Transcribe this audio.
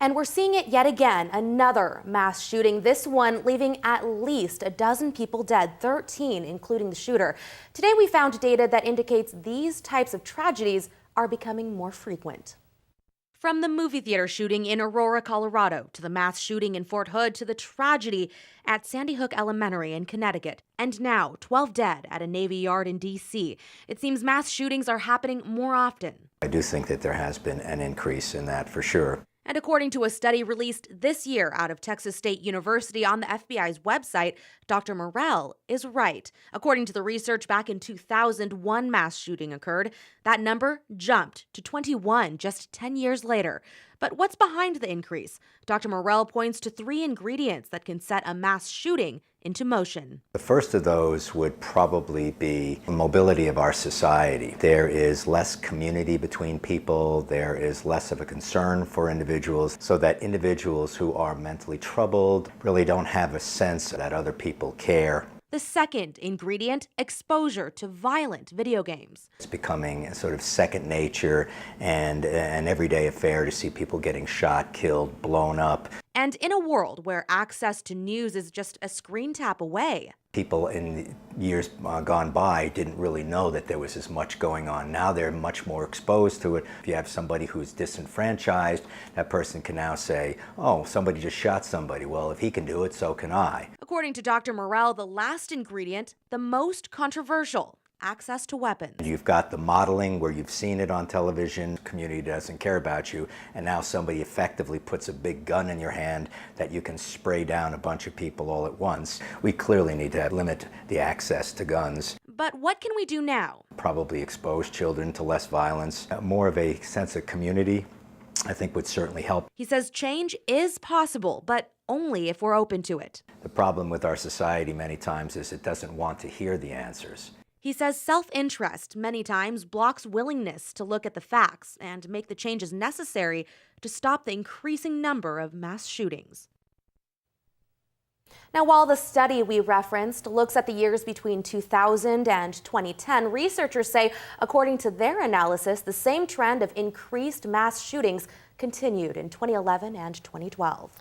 And we're seeing it yet again, another mass shooting, this one leaving at least a dozen people dead, 13 including the shooter. Today we found data that indicates these types of tragedies are becoming more frequent. From the movie theater shooting in Aurora, Colorado, to the mass shooting in Fort Hood, to the tragedy at Sandy Hook Elementary in Connecticut, and now 12 dead at a Navy yard in D.C., it seems mass shootings are happening more often. I do think that there has been an increase in that for sure. And according to a study released this year out of Texas State University on the FBI's website, Dr. Morell is right. According to the research, back in 2000, one mass shooting occurred. That number jumped to 21 just 10 years later. But what's behind the increase? Dr. Morell points to three ingredients that can set a mass shooting into motion. The first of those would probably be the mobility of our society. There is less community between people, there is less of a concern for individuals, so that individuals who are mentally troubled really don't have a sense that other people care. The second ingredient, exposure to violent video games. It's becoming a sort of second nature and an everyday affair to see people getting shot, killed, blown up. And in a world where access to news is just a screen tap away. People in years gone by didn't really know that there was as much going on. Now they're much more exposed to it. If you have somebody who's disenfranchised, that person can now say, oh, somebody just shot somebody. Well, if he can do it, so can I. According to Dr. Morell, the last ingredient, the most controversial, access to weapons. You've got the modeling where you've seen it on television, community doesn't care about you, and now somebody effectively puts a big gun in your hand that you can spray down a bunch of people all at once. We clearly need to limit the access to guns. But what can we do now? Probably expose children to less violence. More of a sense of community, I think, would certainly help. He says change is possible, but only if we're open to it. The problem with our society many times is it doesn't want to hear the answers. He says self-interest many times blocks willingness to look at the facts and make the changes necessary to stop the increasing number of mass shootings. Now, while the study we referenced looks at the years between 2000 and 2010, researchers say, according to their analysis, the same trend of increased mass shootings continued in 2011 and 2012.